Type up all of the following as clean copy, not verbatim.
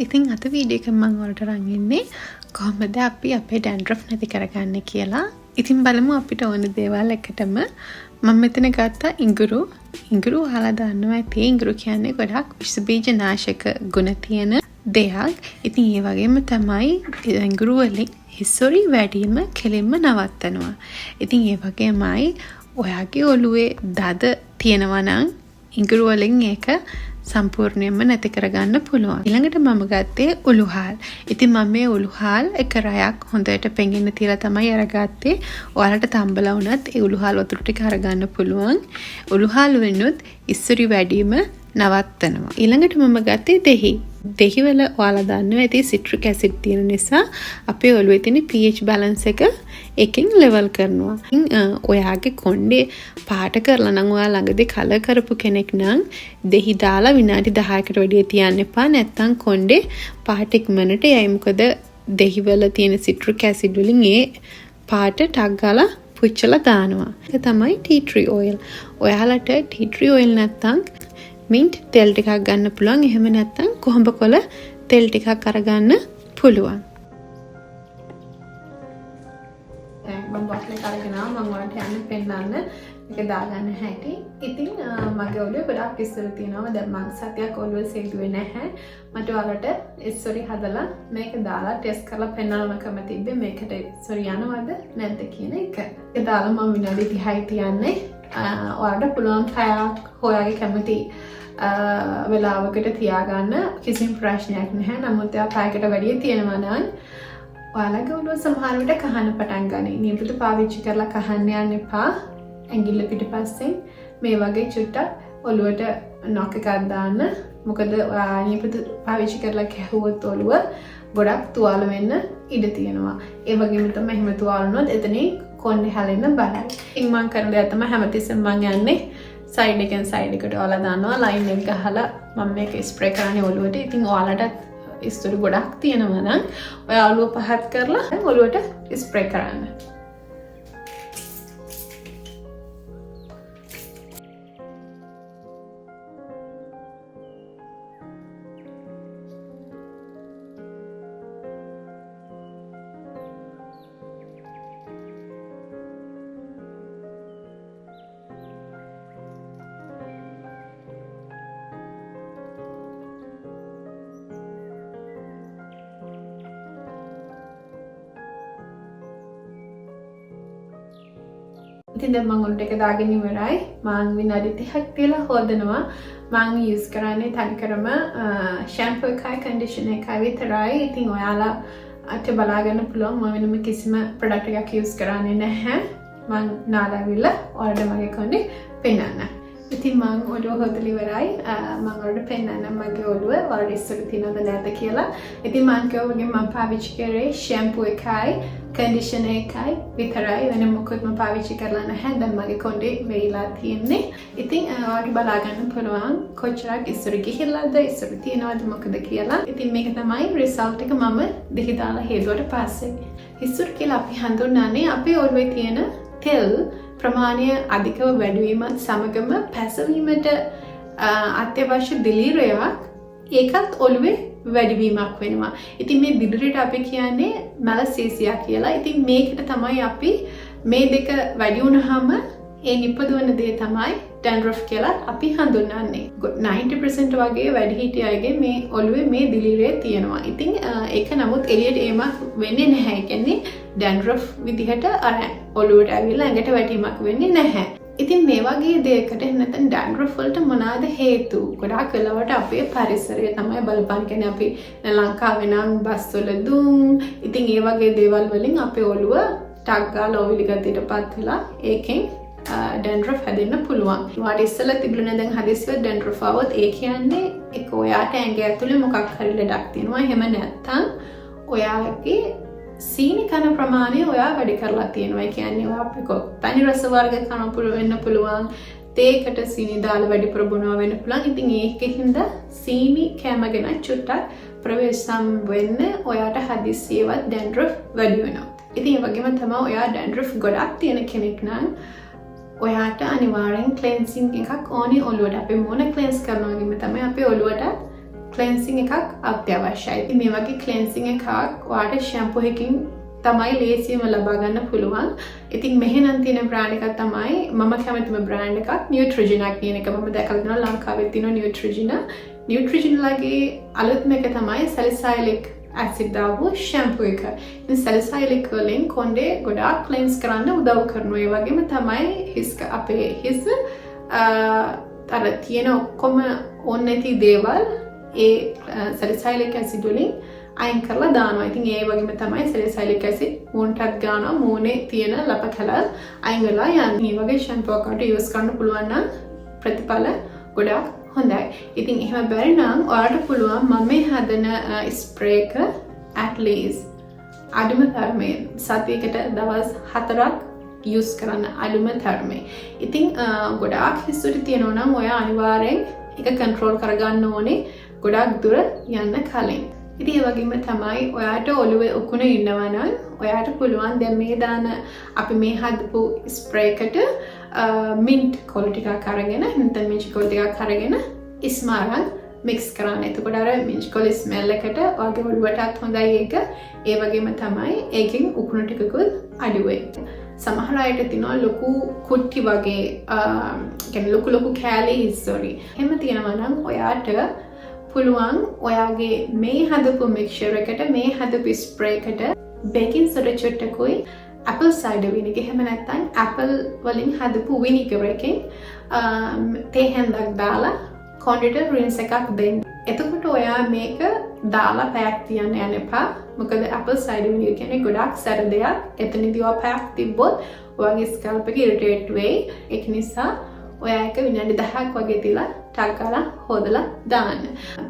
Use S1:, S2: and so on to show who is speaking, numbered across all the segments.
S1: ඉතින් අද වීඩියෝ එක මම වලට අරන් ඉන්නේ කොහොමද අපි අපේ dandruff නැති කරගන්නේ කියලා. ඉතින් බලමු අපිට ඕන දේවල් එකටම මම මෙතන ගත්තා ඉඟුරු. ඉඟුරු අහලා දන්නවා ඇති. ඉඟුරු කියන්නේ ගොඩක් විෂ බීජ නාශක ගුණ තියෙන දෙයක්. ඉතින් ඒ වගේම තමයි ඉඟුරු වලින් හිස්සොරි වැඩිම කෙලින්ම නවත්තනවා. ඉතින් ඒ වගේමයි ඔයාගේ ඔළුවේ දද තියෙනවා නම් ඉඟුරු වලින් ඒක සම්පූර්ණයෙන්ම නැති කරගන්න පුළුවන්. ඊළඟට මම ගත්තේ උළුහාල්. ඉතින් මම මේ උළුහාල් එක රැයක් හොඳට පෙඟෙන්න තියලා තමයි අරගත්තේ. ඔයාලට තම්බලා වුණත් ඒ උළුහාල් වතුර ටික අරගන්න පුළුවන්. උළුහාල් වෙනුත් ඉස්සුරි වැඩිම නවත්තනවා. ඊළඟට මම ගත්තේ දෙහි. දෙහි වල ඔයාලා දන්නවා ඇති සිට්‍රික් ඇසිඩ් තියෙන නිසා අපේ ඔළුවේ තියෙන pH balance එක එකෙන් ලෙවල් කරනවා. ඔයාගේ කොණ්ඩේ පාට කරලා නම් ඔයා ළඟදී කලර් කරපු කෙනෙක් නම් දෙහි දාලා විනාඩි 10කට වැඩි තියන්න එපා. නැත්තම් කොණ්ඩේ පාට ඉක්මනට යයි. මොකද දෙහි වල තියෙන සිට්‍රික් ඇසිඩ් වලින් ඒ පාට ටක් ගාලා පුච්චලා දානවා. ඒක තමයි ටී ට්‍රී ඔයිල්. ඔයාලට ටී ට්‍රී ඔයිල් නැත්තම් mint තෙල් ටිකක් ගන්න පුළුවන්. එහෙම නැත්තම් කොහොඹ කොළ තෙල් ටිකක් අරගන්න පුළුවන්. මම බොක්ලේ කරගෙන මම වලට යන්න පෙන්නන්න මේක දාගන්න හැටි. ඉතින් මගේ ඔළුවේ ගොඩක් ඉස්සර තියෙනවා. දැන් මම සතියක් ඔළුවේ සෙදුවේ නැහැ. මට ඔයාලට ඉස්සරි හදලා මේක දාලා ටෙස්ට් කරලා පෙන්නන්න කැමතියි. මේකට ඉස්සරි යනවද නැද්ද කියන එක. ඒක දාලා මම විනාඩි 30යි තියන්නේ. ඔයාලට පුළුවන් පැයක් හොයාගේ කැමති වෙලාවකට තියාගන්න කිසිම ප්‍රශ්නයක් නැහැ. නමුත් එයා පැයකට වැඩි තියෙනවා නම් ඔයාලගේ ඔළුව සමහර විට කහන්න පටන් ගනී. නියපොතු පාවිච්චි කරලා කහන්න යන්න එපා. ඇඟිල්ල පිටපස්සෙන් මේ වගේ චුට්ටක් ඔළුවට නොක් එකක් දාන්න. මොකද නියපොතු පාවිච්චි කරලා කැහුවොත් ඔළුව ගොඩක් තුවාල වෙන්න ඉඩ තියෙනවා. ඒ වගේම තමයි එහෙම තුවාල වුණොත් එතනින් කොණ්ඩේ හැලෙන්න බලයි. ඉතින් මම කරන දේ තමයි හැමතිස්සෙම මම යන්නේ සයිඩ් එකෙන් සයිඩ් එකට. ඔයාලා දන්නවා ලයින් එක ගහලා මම මේක ස්ප්‍රේ කරන්නේ ඔළුවට. ඉතින් ඔයාලට ඉස්සුරු ගොඩක් තියෙනවා නම් ඔයා ඔළුව පහත් කරලා ඔළුවට ස්ප්‍රේ කරන්න. ඉතින් දැන් මම ඔළුවට එක දාගෙන ඉවරයි. මම විනාඩි 30ක් තියලා හොදනවා. මම යූස් කරන්නේ තනිකරම ෂැම්පූ එකයි කන්ඩිෂනර් එකයි විතරයි. ඉතින් ඔයාලා අත බලාගන්න පුළුවන් මම වෙනම කිසිම ප්‍රොඩක්ට් එකක් යූස් කරන්නේ නැහැ. මම නාලාවිල ඔයාලට මගේ කොණ්ඩේ පෙන්නන්න. ඉතින් මම ඔළුව හොදලා ඉවරයි. මම ඔයාලට පෙන්නන්න මගේ ඔළුව ඔයාලට ඉස්සර තියෙනවද නැද්ද කියලා. ඉතින් මම කියවගේ මම පාවිච්චි කරේ ෂැම්පූ එකයි කන්ඩිෂනර් එකයි විතරයි. වෙන මොකක්ම පාවිච්චි කරලා නැහැ. දැන් මගේ කොණ්ඩේ වෙයිලා තියෙන්නේ. ඉතින් ඔයාලට බලා ගන්න පුළුවන් කොච්චරක් ඉස්සර ගිහිල්ලාද ඉස්සර තියෙනවද මොකද කියලා. ඉතින් මේක තමයි රිසල්ට් එක මම දෙහි දාලා හේදුවට පස්සේ. ඉස්සර කියලා අපි හඳුන්වන්නේ අපේ ඔළුවේ තියෙන තෙල් ප්‍රමාණය අධිකව වැඩිවීමත් සමගම පැසවීමට අත්‍යවශ්‍ය දිලීරයක් ඒකත් ඔළුවේ වැඩිවීමක් වෙනවා. ඉතින් මේ දිලිරයට අපි කියන්නේ මැලසීසියා කියලා. ඉතින් මේකට තමයි අපි මේ දෙක වැඩි වුණාම ඒ නිපදවන දේ තමයි dandruff කියලා අපි හඳුන්වන්නේ. 90% වගේ වැඩිහිටි අයගේ මේ ඔළුවේ මේ දිලිරය තියෙනවා. ඉතින් ඒක නමුත් එළියට ඒමක් වෙන්නේ නැහැ. ඒ කියන්නේ dandruff විදිහට අර ඔළුවට ඇවිල්ලා ඇඟට වැටීමක් වෙන්නේ නැහැ. ඉතින් මේ වගේ දෙයකට නැත්නම් dandruff වලට මොනවාද හේතු? ගොඩාක් වෙලාවට අපේ පරිසරය තමයි බලපාන. කියන්නේ අපි ලංකාවේ නම් බස් වල දුම් ඉතින් ඒ වගේ දේවල් වලින් අපේ ඔළුව ටක් ගාලා ඔවිලි ගතියටපත් වෙලා ඒකෙන් dandruff හැදෙන්න පුළුවන්. වාට ඉස්සෙල්ලා තිබුණේ දැන් හදිස්සියට dandruff આવොත් ඒ කියන්නේ ඒක ඔයාට ඇඟ ඇතුලේ මොකක් හරි ලෙඩක් තියෙනවා. එහෙම නැත්නම් ඔයාගේ සීනි කන ප්‍රමාණය ඔයා වැඩි කරලා තියෙනවා. ඒ කියන්නේ ඔයා පැණි රස වර්ග කන වෙන්න පුළුවන්. තේකට සීනි දාලා වැඩිපුර බොනවා වෙන්න පුළුවන්. ඉතින් ඒකෙන්ද සීනි කැම ගැන චුට්ටක් ප්‍රවේශම් වෙන්න ඔයාට හදිස්සියවත් dandruff වැඩි වෙනවා. ඉතින් ඒ වගේම තමයි ඔයා dandruff ගොඩක් තියෙන කෙනෙක් නම් ඔයාට අනිවාර්යෙන් ක්ලෙන්සිං එකක් ඕනේ ඔළුවට. අපි මොන ක්ලෙන්ස් කරනවා වගේම තමයි අපේ ඔළුවට cleansing එකක් අත්‍යවශ්‍යයි. ඉතින් මේ වගේ cleansing එකක් ඔයාලට shampoo එකකින් තමයි ලේසියෙන්ම ලබා ගන්න පුළුවන්. ඉතින් මෙහෙනම් තියෙන brand එකක් තමයි මම කැමතිම brand එකක් Neutrogena කියන එක. මම දැකලා තියෙනවා ලංකාවේ තියෙන Neutrogena. Neutrogena අලුත්ම එක තමයි salicylic acid දාපු shampoo එක. ඉතින් salicylic වලින් කොණ්ඩේ ගොඩාක් cleanse කරන්න උදව් කරනවා. ඒ වගේම තමයි අපේ හිස් අර තියෙන ඔක්කොම ඕන නැති දේවල් ඒ salicylic acid වලින් අයින් කරලා දානවා. ඉතින් ඒ වගේම තමයි salicylic acid මූණටත් ගන්නවා. මූණේ තියෙන ලප කැලල් අයින් වෙලා යන්නේ. මේ වගේ shampoo එකකට use කරන්න පුළුවන් නම් ප්‍රතිඵල ගොඩාක් හොඳයි. ඉතින් එහෙම බැරි නම් ඔයාලට පුළුවන් මම මේ හදන ස්ප්‍රේ එක at least අඩුම තරමේ සතියකට දවස් 4ක් use කරන්න අඩුම තරමේ. ඉතින් ගොඩාක් හිස්වල තියෙනවා නම් ඔයා අනිවාර්යෙන් ඒක control කරගන්න ඕනේ ගොඩාක් දුර යන්න කලින්. ඉතින් ඒ වගේම තමයි ඔයාට ඔළුවේ උකුණ ඉන්නවා නම් ඔයාට පුළුවන් දැන් මේ දාන අපි මේ හදපු ස්ප්‍රේ එකට mint කොළ ටිකක් අරගෙන නැත්නම් මින්ච් කොළ ටිකක් අරගෙන ඉස්මාරන් mix කරන්න. එතකොට අර මින්ච් කොළ smell එකට ඔයාගේ ඔළුවටත් හොඳයි ඒක. ඒ වගේම තමයි ඒකෙන් උකුණ ටිකකුත් අඩු වෙයි. සමහර අයට තියෙනවා ලොකු කුට්ටි වගේ කියන්නේ ලොකු කෑලි හිස්සොරි. එහෙම තියෙනවා නම් ඔයාට පුළුවන් ඔයාගේ මේ හදපු mixture එකට මේ හදපු spray එකට baking soda චුට්ටකුයි apple cider vinegar එහෙම නැත්නම් apple වලින් හදපු vinegar එකෙන් තේ හැන්දක් දාලා කොණ්ඩෙට rinse එකක් දෙන්න. එතකොට ඔයා මේක දාලා පැයක් තියන්න යන්න එපා. මොකද apple cider vinegar කියන්නේ ගොඩාක් සැර දෙයක්. එතනදී ඔයා පැයක් තිබ්බොත් ඔයාගේ scalp එක irritate වෙයි. ඒක නිසා ඔයා එක විනාඩි 10ක් වගේ තියලා ටක් ගාලා හොදලා දාන්න.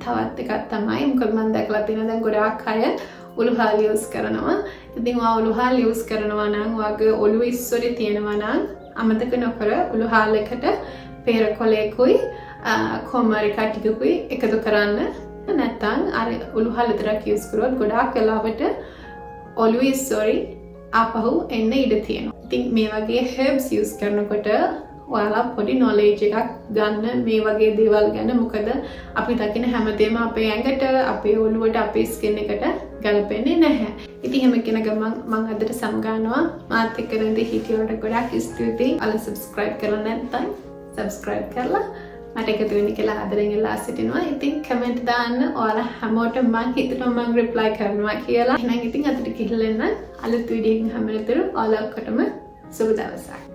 S1: තවත් එකක් තමයි මොකද මම දැකලා තියෙනවා දැන් ගොඩාක් අය උළුහල් use කරනවා. ඉතින් ඔයා උළුහල් use කරනවා නම් ඔයාගේ ඔළුවේ ඉස්සොරේ තියෙනවා නම් අමතක නොකර උළුහල් එකට පෙර කොලේකුයි කොමරි කටිකුයි එකතු කරන්න. නැත්නම් අර උළුහල් විතරක් use කරොත් ගොඩාක් වෙලාවට ඔළුවේ ඉස්සොරේ ආපහු එන්න ඉඩ තියෙනවා. ඉතින් මේ වගේ herbs use කරනකොට ඔයාලා පොඩි knowledge එකක් ගන්න මේ වගේ දේවල් ගැන. මොකද අපි දකින හැමදේම අපේ ඇඟට, අපේ ඔළුවට, අපේ skin එකට ගැලපෙන්නේ නැහැ. ඉතින් එහෙම කියන ගමන් මම අදට සමගානවා. මාත් එක්ක රැඳි හිටියට ගොඩාක් ස්තුතියි. අල subscribe කරලා නැත්නම් subscribe කරලා මට එකතු වෙන්න කියලා ආදරෙන් ඉල්ලා සිටිනවා. ඉතින් comment දාන්න. ඔයාලා හැමෝටම මම හිතනවා මම reply කරනවා කියලා. එහෙනම් ඉතින් අදට කිහිල්ලෙන්න අලුත් වීඩියෝ එකකින් හැමෝටම ඔයාලා ඔක්කොටම සුබ දවසක්.